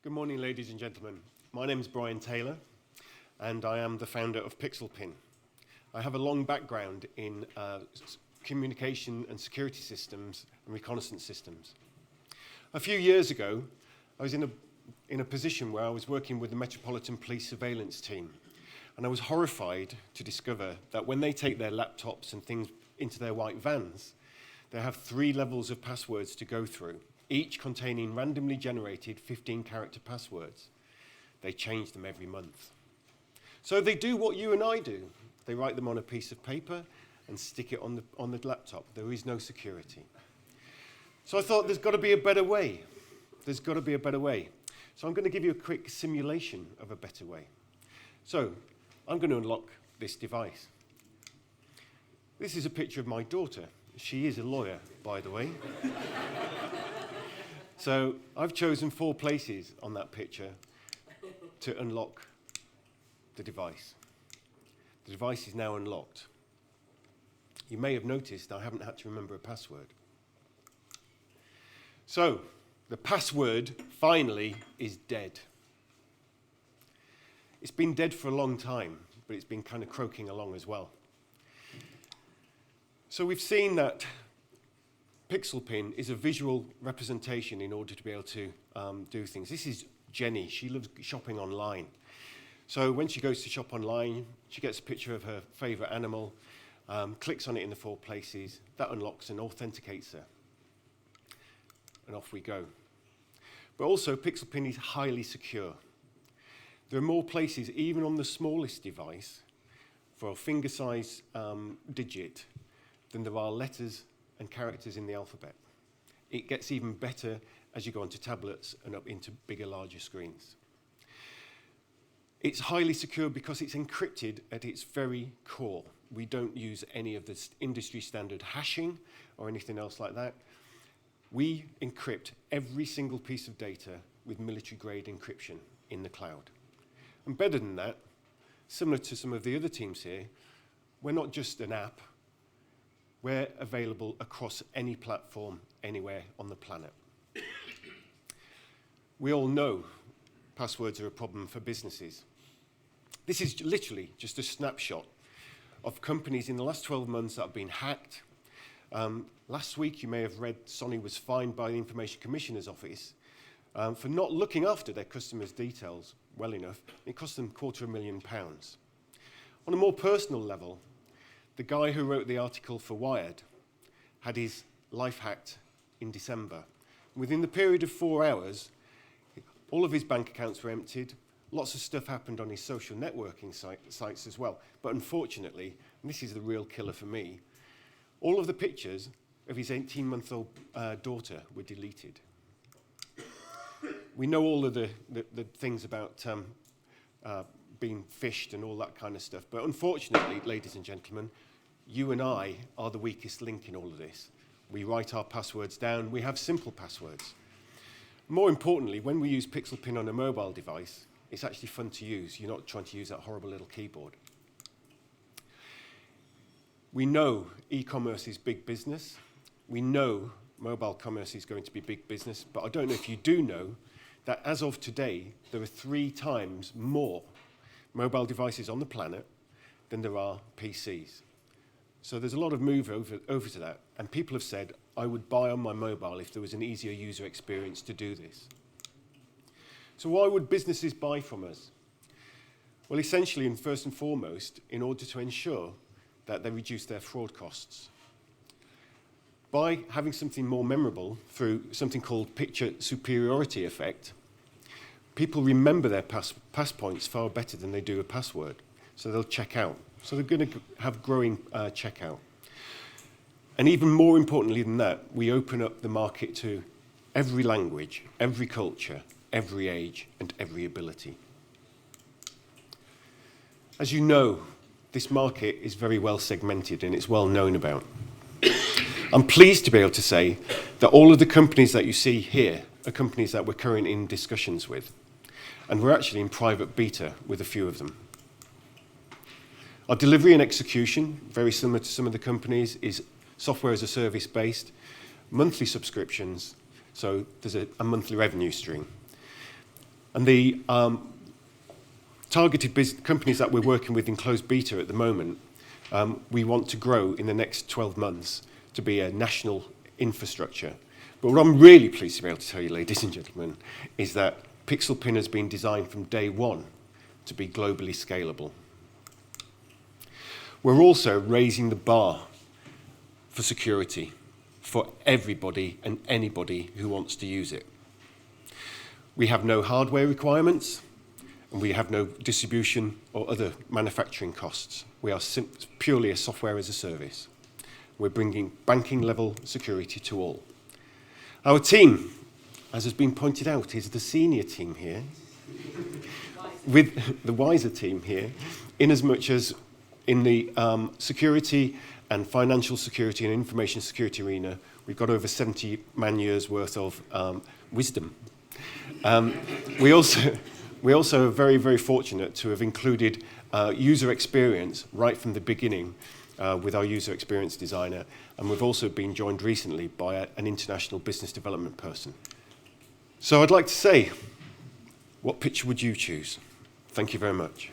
Good morning, ladies and gentlemen. My name is Brian Taylor, and I am the founder of PixelPin. I have a long background in communication and security systems and reconnaissance systems. A few years ago, I was in a position where I was working with the Metropolitan Police Surveillance Team, and I was horrified to discover that when they take their laptops and things into their white vans, they have 3 levels of passwords to go through, each containing randomly generated 15-character passwords. They change them every month. So they do what you and I do. They write them on a piece of paper and stick it on the laptop. There is no security. So I thought there's got to be a better way. There's got to be a better way. So I'm going to give you a quick simulation of a better way. So I'm going to unlock this device. This is a picture of my daughter. She is a lawyer, by the way. So I've chosen 4 places on that picture to unlock the device. The device is now unlocked. You may have noticed I haven't had to remember a password. So the password, finally, is dead. It's been dead for a long time, but it's been kind of croaking along as well. So we've seen that PixelPin is a visual representation in order to be able to do things. This is Jenny. She loves shopping online. So when she goes to shop online, she gets a picture of her favorite animal, clicks on it in the 4 places. That unlocks and authenticates her. And off we go. But also, PixelPin is highly secure. There are more places, even on the smallest device, for a finger-sized digit than there are letters and characters in the alphabet. It gets even better as you go onto tablets and up into bigger, larger screens. It's highly secure because it's encrypted at its very core. We don't use any of the industry standard hashing or anything else like that. We encrypt every single piece of data with military-grade encryption in the cloud. And better than that, similar to some of the other teams here, we're not just an app. We're available across any platform, anywhere on the planet. We all know passwords are a problem for businesses. This is literally just a snapshot of companies in the last 12 months that have been hacked. Last week, you may have read Sony was fined by the Information Commissioner's Office for not looking after their customers' details well enough. It cost them £250,000. On a more personal level, the guy who wrote the article for Wired had his life hacked in December. Within the period of 4 hours, all of his bank accounts were emptied. Lots of stuff happened on his social networking sites as well. But unfortunately, and this is the real killer for me, all of the pictures of his 18-month-old daughter were deleted. We know all of the things about being phished and all that kind of stuff. But unfortunately, ladies and gentlemen, you and I are the weakest link in all of this. We write our passwords down. We have simple passwords. More importantly, when we use PixelPin on a mobile device, it's actually fun to use. You're not trying to use that horrible little keyboard. We know e-commerce is big business. We know mobile commerce is going to be big business. But I don't know if you do know that as of today, there are 3 times more mobile devices on the planet than there are PCs. So there's a lot of move over to that. And people have said, I would buy on my mobile if there was an easier user experience to do this. So why would businesses buy from us? Well, essentially, and first and foremost, in order to ensure that they reduce their fraud costs. By having something more memorable through something called picture superiority effect, people remember their pass points far better than they do a password. So they'll check out. So they're going to have growing checkout. And even more importantly than that, we open up the market to every language, every culture, every age, and every ability. As you know, this market is very well segmented and it's well known about. I'm pleased to be able to say that all of the companies that you see here are companies that we're currently in discussions with. And we're actually in private beta with a few of them. Our delivery and execution, very similar to some of the companies, is software as a service based, monthly subscriptions, so there's a monthly revenue stream. And the targeted companies that we're working with in closed beta at the moment, we want to grow in the next 12 months to be a national infrastructure. But what I'm really pleased to be able to tell you, ladies and gentlemen, is that PixelPin has been designed from day one to be globally scalable. We're also raising the bar for security for everybody and anybody who wants to use it. We have no hardware requirements, and we have no distribution or other manufacturing costs. We are purely a software as a service. We're bringing banking-level security to all. Our team, as has been pointed out, is the senior team here, with the wiser team here, in as much as in the security and financial security and information security arena, we've got over 70 man-years worth of wisdom. We also are very, very fortunate to have included user experience right from the beginning with our user experience designer, and we've also been joined recently by an international business development person. So I'd like to say, what picture would you choose? Thank you very much.